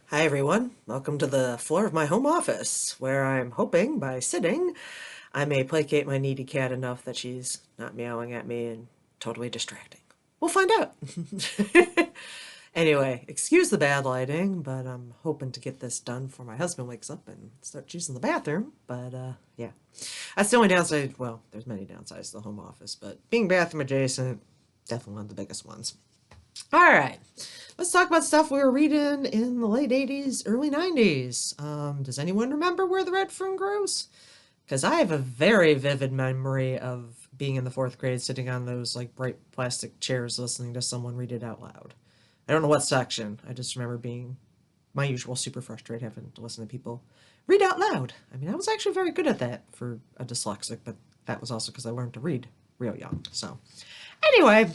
Hi everyone, welcome to the floor of my home office, where I'm hoping, by sitting, I may placate my needy cat enough that she's not meowing at me and totally distracting. We'll find out. Anyway, excuse the bad lighting, but I'm hoping to get this done before my husband wakes up and starts using the bathroom. But yeah, that's the only downside. Well, there's many downsides to the home office, but being bathroom adjacent, definitely one of the biggest ones. All right, let's talk about stuff we were reading in the late 80s, early 90s. Does anyone remember where the red fern grows? Because I have a very vivid memory of being in the fourth grade sitting on those like bright plastic chairs listening to someone read it out loud. I don't know what section. I just remember being my usual super frustrated having to listen to people read out loud. I mean, I was actually very good at that for a dyslexic, but that was also because I learned to read real young. So, anyway,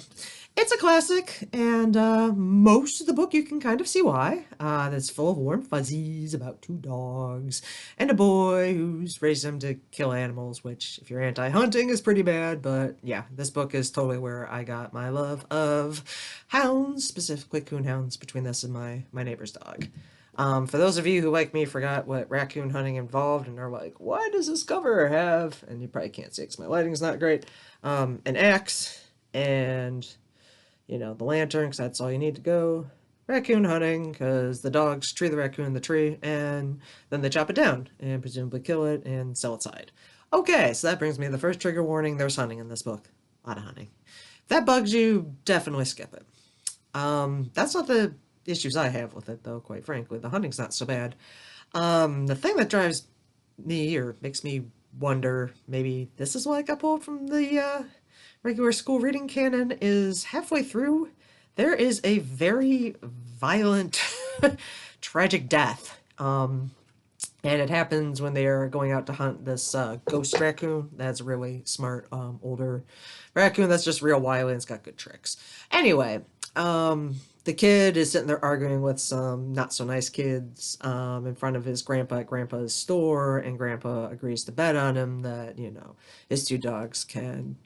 it's a classic, and most of the book you can kind of see why. It's full of warm fuzzies about two dogs and a boy who's raised them to kill animals, which, if you're anti-hunting, is pretty bad. But yeah, this book is totally where I got my love of hounds, specifically coonhounds, between this and my neighbor's dog. For those of you who, like me, forgot what raccoon hunting involved and are like, why does this cover have, and you probably can't see because my lighting's not great, an axe and the lantern, because that's all you need to go raccoon hunting, because the dogs tree the raccoon in the tree, and then they chop it down, and presumably kill it, and sell its hide. Okay, so that brings me to the first trigger warning. There's hunting in this book. A lot of hunting. If that bugs you, definitely skip it. That's not the issues I have with it, though, quite frankly. The hunting's not so bad. The thing that drives me, or makes me wonder, maybe this is why I got pulled from the regular school reading canon, is halfway through, there is a very violent, tragic death. And it happens when they are going out to hunt this ghost raccoon. That's a really smart, older raccoon that's just real wily and it's got good tricks. Anyway, the kid is sitting there arguing with some not so nice kids in front of his grandpa at grandpa's store, and grandpa agrees to bet on him that, his two dogs can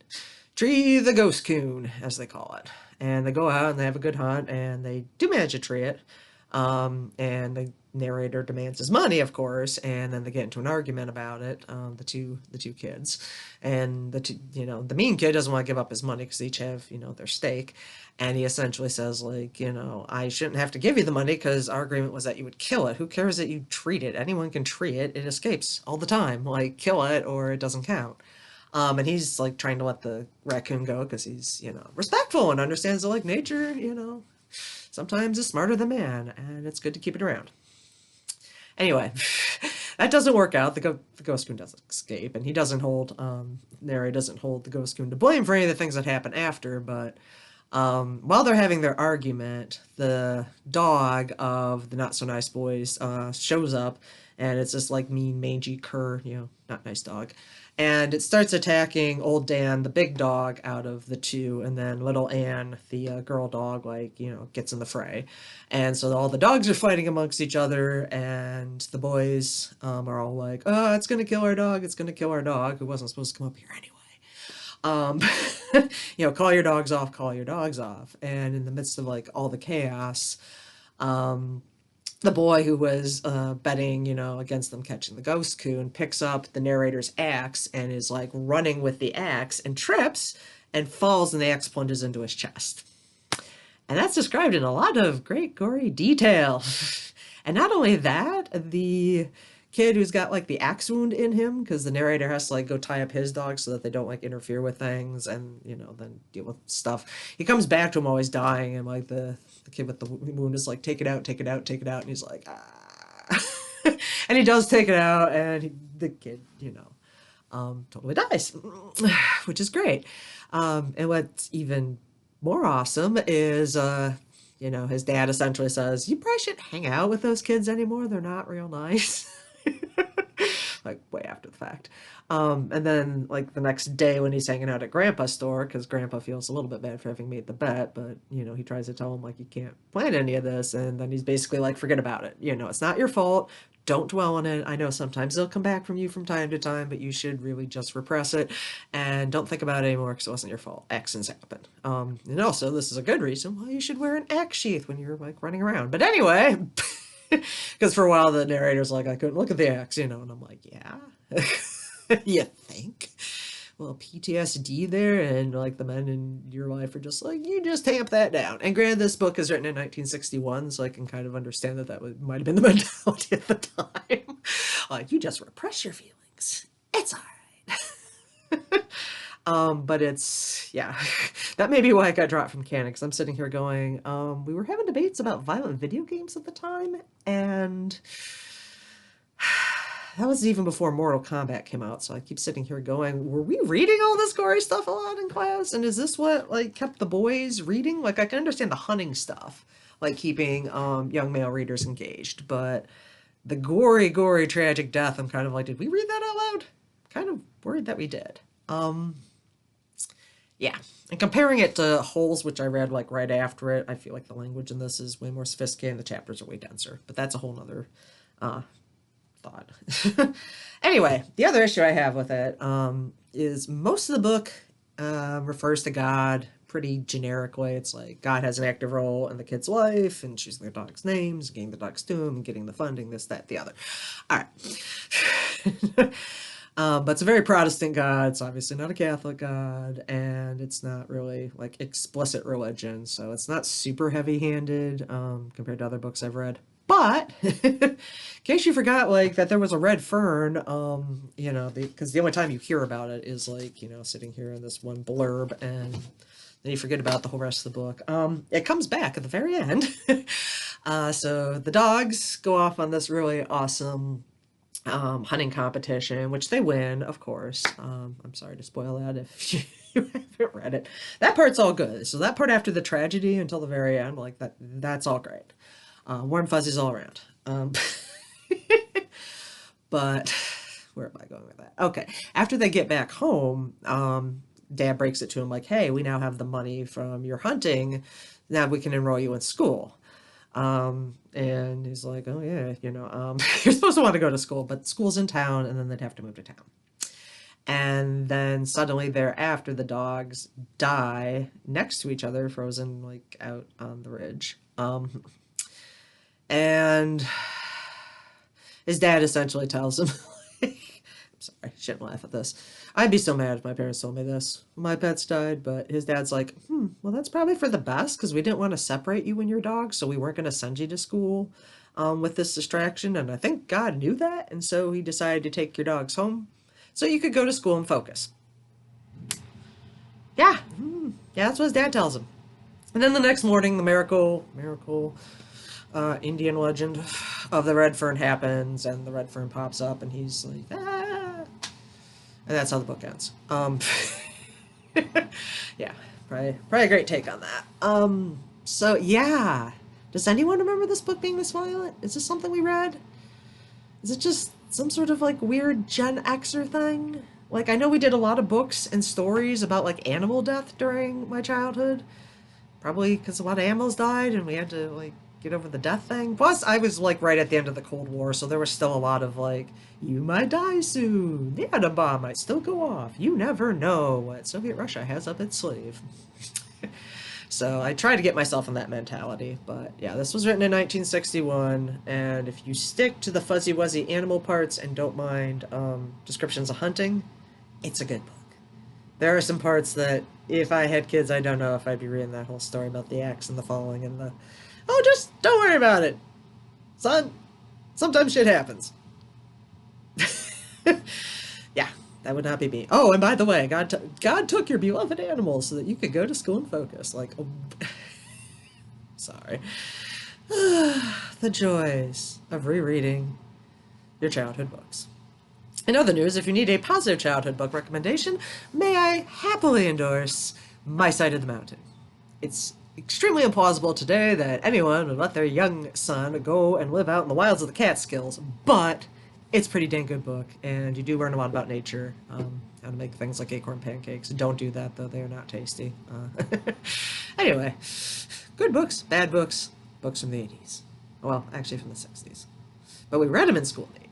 tree the ghost coon, as they call it. And they go out and they have a good hunt, and they do manage to tree it. And the narrator demands his money, of course, and then they get into an argument about it. The two kids, and the mean kid doesn't want to give up his money because they each have their stake, and he essentially says like, I shouldn't have to give you the money because our agreement was that you would kill it. Who cares that you treat it? Anyone can treat it. It escapes all the time. Like, kill it or it doesn't count. And he's like trying to let the raccoon go because he's respectful and understands that like nature sometimes is smarter than man, and it's good to keep it around. Anyway, that doesn't work out. The ghost coon doesn't escape, and he doesn't hold Neri doesn't hold the ghost coon to blame for any of the things that happen after. But while they're having their argument, the dog of the not so nice boys shows up, and it's this like mean, mangy cur, not nice dog. And it starts attacking old Dan, the big dog, out of the two, and then little Anne, the girl dog, like, gets in the fray. And so all the dogs are fighting amongst each other, and the boys are all like, oh, it's gonna kill our dog, it's gonna kill our dog, who wasn't supposed to come up here anyway. Um, call your dogs off, call your dogs off. And in the midst of like all the chaos, um, the boy who was betting, against them catching the ghost coon picks up the narrator's axe and is like running with the axe and trips and falls, and the axe plunges into his chest. And that's described in a lot of great gory detail. And not only that, the kid who's got like the axe wound in him, because the narrator has to like go tie up his dog so that they don't like interfere with things and then deal with stuff. He comes back to him always dying, and like the kid with the wound is like, take it out, take it out, take it out, and he's like, ah. And he does take it out, and the kid totally dies, which is great. And what's even more awesome is his dad essentially says, you probably shouldn't hang out with those kids anymore, they're not real nice. Like way after the fact. And then like the next day when he's hanging out at grandpa's store, because grandpa feels a little bit bad for having made the bet, but he tries to tell him like, you can't plan any of this, and then he's basically like, forget about it, it's not your fault, don't dwell on it. I know sometimes they'll come back from you from time to time, but you should really just repress it and don't think about it anymore because it wasn't your fault. Accidents happen. And also, this is a good reason why you should wear an axe sheath when you're like running around. But anyway, Because for a while the narrator's like, I couldn't look at the axe, you know, and I'm like, yeah, you think? Well, PTSD there, and like the men in your life are just like, you just tamp that down. And granted, this book is written in 1961, so I can kind of understand that might have been the mentality at the time. Like, you just repress your feelings. It's all right. But it's, yeah, that may be why it got dropped from canon, because I'm sitting here going, we were having debates about violent video games at the time, and that was even before Mortal Kombat came out, so I keep sitting here going, were we reading all this gory stuff a lot in class? And is this what, like, kept the boys reading? Like, I can understand the hunting stuff, like keeping young male readers engaged, but the gory, tragic death, I'm kind of like, did we read that out loud? Kind of worried that we did. Yeah, and comparing it to Holes, which I read like right after it, I feel like the language in this is way more sophisticated and the chapters are way denser, but that's a whole nother thought. Anyway, the other issue I have with it is most of the book refers to God pretty generically. It's like God has an active role in the kid's life and choosing their dog's names, getting the dogs to him, getting the funding, this, that, the other. All right. But it's a very Protestant God. It's obviously not a Catholic God, and it's not really like explicit religion, so it's not super heavy-handed compared to other books I've read. But in case you forgot, like that there was a red fern, you know, because the only time you hear about it is like, you know, sitting here in this one blurb, and then you forget about the whole rest of the book. It comes back at the very end. So the dogs go off on this really awesome hunting competition, which they win, of course. I'm sorry to spoil that if you haven't read it. That part's all good. So that part after the tragedy until the very end, like that's all great. Warm fuzzies all around. But where am I going with that? Okay, after they get back home, Dad breaks it to him like, hey, we now have the money from your hunting. Now we can enroll you in school. And he's like, oh yeah, you know, you're supposed to want to go to school, but school's in town, and then they'd have to move to town. And then suddenly thereafter, the dogs die next to each other, frozen like out on the ridge. And his dad essentially tells him, like, I'm sorry, I shouldn't laugh at this. I'd be so mad if my parents told me this. My pets died, but his dad's like, well, that's probably for the best, because we didn't want to separate you and your dog, so we weren't going to send you to school with this distraction, and I think God knew that, and so he decided to take your dogs home so you could go to school and focus. Yeah, yeah, that's what his dad tells him. And then the next morning, the miracle, Indian legend of the red fern happens, and the red fern pops up, and he's like, ah! And that's how the book ends. Yeah, probably a great take on that. So yeah, does anyone remember this book being this violent? Is this something we read? Is it just some sort of like weird Gen Xer thing? Like, I know we did a lot of books and stories about like animal death during my childhood. Probably because a lot of animals died and we had to like get over the death thing. Plus, I was like right at the end of the Cold War, so there was still a lot of like, you might die soon, the atom bomb might still go off, you never know what Soviet Russia has up its sleeve. So I try to get myself in that mentality, but yeah, this was written in 1961, and if you stick to the fuzzy-wuzzy animal parts and don't mind descriptions of hunting, it's a good book. There are some parts that, if I had kids, I don't know if I'd be reading that whole story about the axe and the falling and the, oh, just don't worry about it, son, sometimes shit happens. Yeah, that would not be me. Oh, and by the way, God took your beloved animals so that you could go to school and focus. Like, oh, sorry. The joys of rereading your childhood books. In other news, if you need a positive childhood book recommendation, may I happily endorse My Side of the Mountain. It's extremely implausible today that anyone would let their young son go and live out in the wilds of the Catskills, but it's a pretty dang good book, and you do learn a lot about nature, how to make things like acorn pancakes. Don't do that, though. They are not tasty. Anyway, good books, bad books, books from the 80s. Well, actually from the 60s. But we read them in school in the